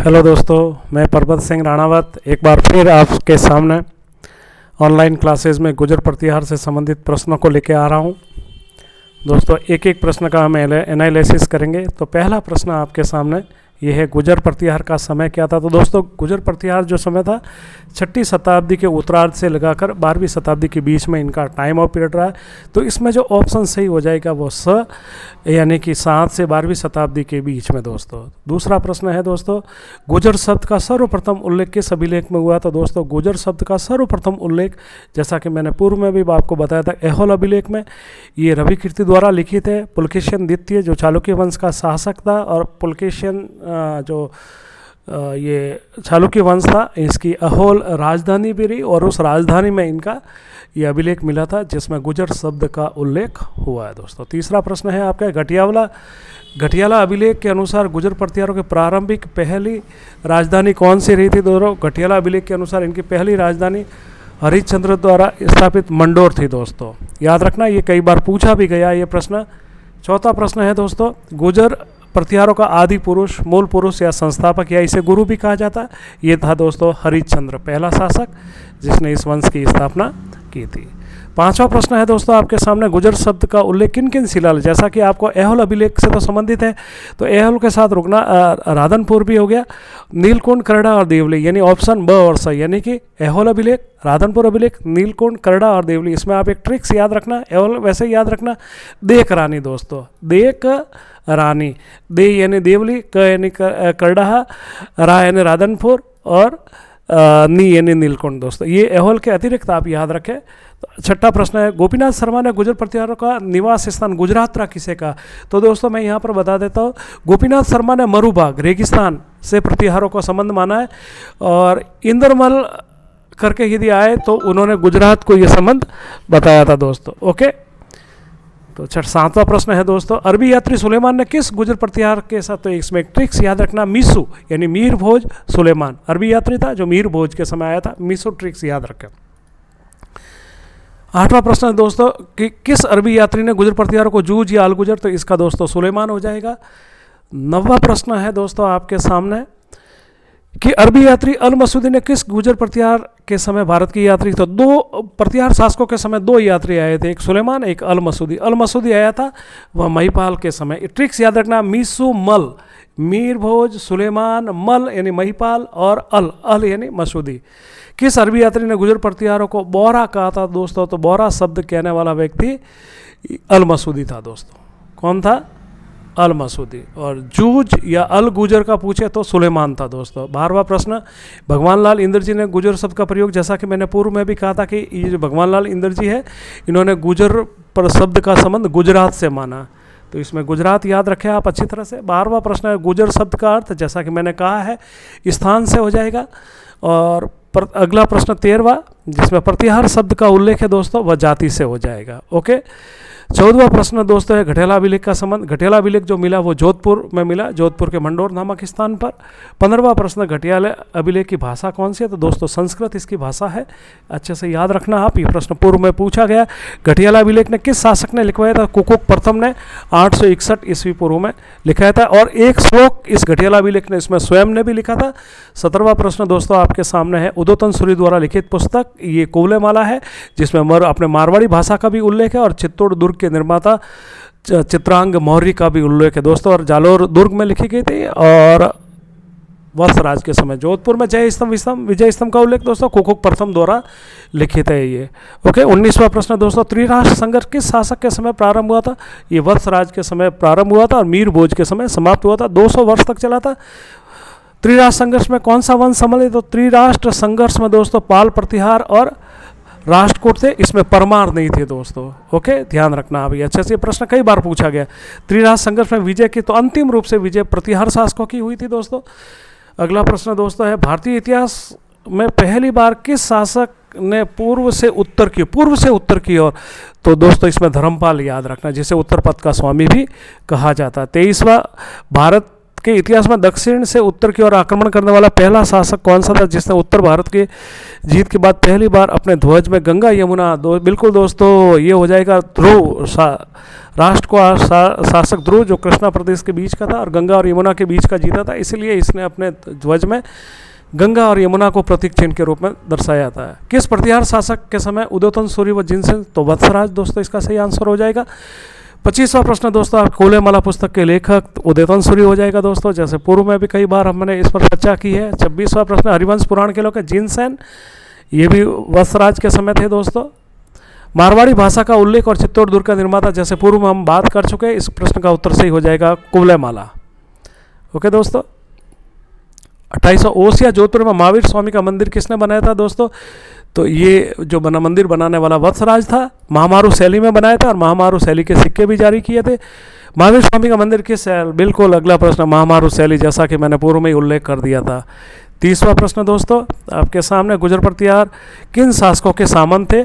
Hello दोस्तों, मैं परबत सिंह राणावत एक बार फिर आपके सामने ऑनलाइन क्लासेस में गुजर प्रतिहार से संबंधित प्रश्नों को लेकर आ रहा हूं। दोस्तों, एक एक प्रश्न का हम एनालिसिस करेंगे। तो पहला प्रश्न आपके सामने ये है, गुजर प्रतिहार का समय क्या था। तो दोस्तों, गुजर प्रतिहार जो समय था 6वीं शताब्दी के उत्तरार्ध से लगाकर 12वीं शताब्दी के बीच में इनका टाइम ऑफ पीरियड रहा है। तो इसमें जो ऑप्शन सही हो जाएगा वो स, यानी कि 7 से 12वीं शताब्दी के बीच में। दोस्तों, दूसरा प्रश्न है दोस्तों, गुजर शब्द का सर्वप्रथम उल्लेख किस अभिलेख में हुआ। तो दोस्तों, गुजर शब्द का सर्वप्रथम उल्लेख, जैसा कि मैंने पूर्व में भी आपको बताया था, ऐहोल अभिलेख में। ये रवि कीर्ति द्वारा लिखित है। पुलकेशिन द्वितीय जो चालुक्य वंश का शासक था, और पुलकेशिन ये चालुक्य वंश था, इसकी ऐहोल राजधानी भी रही, और उस राजधानी में इनका ये अभिलेख मिला था जिसमें गुजर शब्द का उल्लेख हुआ है। दोस्तों, तीसरा प्रश्न है आपका, घटियाला अभिलेख के अनुसार गुजर प्रतिहारों की प्रारंभिक पहली राजधानी कौन सी रही थी। दोस्तों, घटियाला अभिलेख के अनुसार इनकी पहली राजधानी हरिश्चंद्र द्वारा स्थापित मंडोर थी। दोस्तों, याद रखना, ये कई बार पूछा भी गया ये प्रश्न। चौथा प्रश्न है दोस्तों, गुजर प्रतिहारों का आदि पुरुष, मूल पुरुष या संस्थापक या इसे गुरु भी कहा जाता है, ये था दोस्तों हरिश्चंद्र, पहला शासक जिसने इस वंश की स्थापना की थी। पांचवा प्रश्न है दोस्तों आपके सामने, गुजर शब्द का उल्लेख किन किन शिलालेख, जैसा कि आपको ऐहोल अभिलेख से तो संबंधित है, तो ऐहोल के साथ रुकना राधनपुर भी हो गया, नीलकुंड, करड़ा और देवली, यानी ऑप्शन ब और स, यानी कि ऐहोल अभिलेख, राधनपुर अभिलेख, नीलकुंड, करड़ा और देवली। इसमें आप एक ट्रिक्स याद रखना, ऐहोल वैसे ही याद रखना, देक रानी। दोस्तों, देक रानी, दे यानी देवली, क यानी करड़ा, रा यानी राधनपुर, और नी यानी नीलकुंड। दोस्तों, ये ऐहोल के अतिरिक्त आप याद रखें। तो छठा प्रश्न है, गोपीनाथ शर्मा ने गुजर प्रतिहारों का निवास स्थान गुजरात किसे कहा। तो दोस्तों, मैं यहाँ पर बता देता हूँ, गोपीनाथ शर्मा ने मरुभाग, रेगिस्तान से प्रतिहारों का संबंध माना है, और इंद्रमल करके यदि आए तो उन्होंने गुजरात को ये संबंध बताया था। दोस्तों, ओके। तो 7वां प्रश्न है दोस्तों, अरबी यात्री सुलेमान ने किस गुजर प्रतिहार के साथ, तो इसमें एक ट्रिक्स याद रखना, मीसू यानी मीर भोज सुलेमान अरबी यात्री था जो मीर भोज के समय आया था, मीसू ट्रिक्स याद रखें। 8वां प्रश्न है दोस्तों कि किस अरबी यात्री ने गुजर प्रतिहारों को जूझ या अलगुजर, तो इसका दोस्तों सुलेमान हो जाएगा। 9वां प्रश्न है दोस्तों आपके सामने कि अरबी यात्री अल मसूदी ने किस गुजर प्रतिहार के समय भारत की यात्री, तो 2 प्रतिहार शासकों के समय 2 यात्री आए थे, एक सुलेमान एक अल मसूदी। अल मसूदी आया था वह महिपाल के समय। ट्रिक्स याद रखना, मीसू मल, मीर भोज, सुलेमान, मल यानी महिपाल, और अल यानी मसूदी। किस अरबी यात्री ने गुजर प्रतिहारों को बोहरा कहा था दोस्तों, तो बोहरा शब्द कहने वाला व्यक्ति अल मसूदी था। दोस्तों, कौन था? अल मसूदी। और जूझ या अल गुजर का पूछे तो सुलेमान था। दोस्तों, 12वां प्रश्न, भगवान लाल इंद्र जी ने गुजर शब्द का प्रयोग, जैसा कि मैंने पूर्व में भी कहा था कि ये जो भगवान लाल इंद्र जी है, इन्होंने गुजर पर शब्द का संबंध गुजरात से माना, तो इसमें गुजरात याद रखें आप अच्छी तरह से। 12वां प्रश्न है, गुजर शब्द का अर्थ, जैसा कि मैंने कहा है, स्थान से हो जाएगा। और अगला प्रश्न 13वां, जिसमें प्रतिहार शब्द का उल्लेख है दोस्तों, वह जाति से हो जाएगा। ओके। 14वां प्रश्न दोस्तों है घटियाला अभिलेख का संबंध। घटियाला अभिलेख जो मिला वो जोधपुर में मिला, जोधपुर के मंडोर नामक स्थान पर। 15वां प्रश्न, घटियाला अभिलेख की भाषा कौन सी है, तो दोस्तों संस्कृत इसकी भाषा है, अच्छे से याद रखना आप, ये प्रश्न पूर्व में पूछा गया। घटियाला अभिलेख ने किस शासक ने लिखवाया था, कुकुक प्रथम ने 861 ईस्वी पूर्व में लिखाया था, और एक श्लोक इस घटियाला अभिलेख ने इसमें स्वयं ने भी लिखा था। 17वां प्रश्न दोस्तों आपके सामने है, उदोतन सूरी द्वारा लिखित पुस्तक ये कोवलेमाला है, जिसमें अपने मारवाड़ी भाषा का भी उल्लेख है, और चित्तौड़ दुर्ग के निर्माता चित्रांग मौर्य का भी उल्लेख है दोस्तों, और जालोर दुर्ग में लिखी गई थी, और वत्सराज के समय जोधपुर में विजय स्तंभ का उल्लेख दोस्तों कुकुक प्रथम द्वारा लिखित है ये। ओके। 19वां प्रश्न दोस्तों, त्रिराष्ट्र संघर्ष किस शासक के समय प्रारंभ हुआ था, ये वत्सराज के समय प्रारंभ हुआ था और मीर भोज के समय समाप्त हुआ था, 200 वर्ष तक चला था। त्रिराष्ट्र संघर्ष में कौन सा वंश सम्मिलित, तो त्रिराष्ट्र संघर्ष में दोस्तों पाल प्रतिहार और राष्ट्रकूट थे, इसमें परमार नहीं थे दोस्तों। ओके, ध्यान रखना अभी अच्छे से, प्रश्न कई बार पूछा गया। त्रिराष्ट्र संघर्ष में विजय की, तो अंतिम रूप से विजय प्रतिहार शासकों की हुई थी दोस्तों। अगला प्रश्न दोस्तों है, भारतीय इतिहास में पहली बार किस शासक ने पूर्व से उत्तर की ओर, तो दोस्तों इसमें धर्मपाल याद रखना, जिसे उत्तर पथ का स्वामी भी कहा जाता है। 23वां, भारत के इतिहास में दक्षिण से उत्तर की ओर आक्रमण करने वाला पहला शासक कौन सा था जिसने उत्तर भारत के जीत के बाद पहली बार अपने ध्वज में गंगा यमुना बिल्कुल दोस्तों ये हो जाएगा ध्रुव। राष्ट्र को शासक ध्रुव जो कृष्णा प्रदेश के बीच का था और गंगा और यमुना के बीच का जीता था, इसलिए इसने अपने ध्वज में गंगा और यमुना को प्रतीक चिन्ह के रूप में दर्शाया था। किस प्रतिहार शासक के समय उदयतन सूर्य व जिनसेन, तो वत्सराज दोस्तों इसका सही आंसर हो जाएगा। 25वां प्रश्न दोस्तों, आप कोलेमाला पुस्तक के लेखक उदयतन सूर्य हो जाएगा दोस्तों, जैसे पूर्व में भी कई बार हमने इस पर चर्चा की है। 26वां प्रश्न, हरिवंश पुराण के लोग जिनसेन, ये भी वत्सराज के समय थे दोस्तों। मारवाड़ी भाषा का उल्लेख और चित्तौड़ दुर्ग का निर्माता, जैसे पूर्व में हम बात कर चुके हैं, इस प्रश्न का उत्तर सही हो जाएगा कुवलयमाला। ओके दोस्तों। 28वां, ओसिया जोधपुर में महावीर स्वामी का मंदिर किसने बनाया था दोस्तों, तो ये जो मंदिर बनाने वाला वत्सराज था, महामारू शैली में बनाया था और महामारू शैली के सिक्के भी जारी किए थे। महावीर स्वामी का मंदिर किस शैल, बिल्कुल अगला प्रश्न महामारू शैली, जैसा कि मैंने पूर्व में ही उल्लेख कर दिया था। 30वां प्रश्न दोस्तों आपके सामने, गुर्जर प्रतिहार किन शासकों के सामंत थे,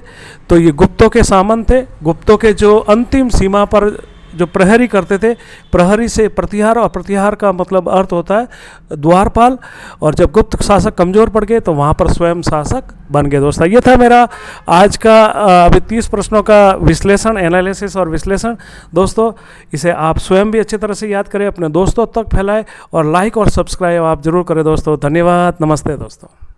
तो ये गुप्तों के सामंत थे। गुप्तों के जो अंतिम सीमा पर जो प्रहरी करते थे, प्रहरी से प्रतिहार, और प्रतिहार का मतलब अर्थ होता है द्वारपाल, और जब गुप्त शासक कमज़ोर पड़ गए तो वहाँ पर स्वयं शासक बन गए दोस्तों। ये था मेरा आज का अभी 30 प्रश्नों का विश्लेषण, एनालिसिस और विश्लेषण दोस्तों। इसे आप स्वयं भी अच्छी तरह से याद करें, अपने दोस्तों तक फैलाएं और लाइक और सब्सक्राइब आप जरूर करें दोस्तों। धन्यवाद, नमस्ते दोस्तों।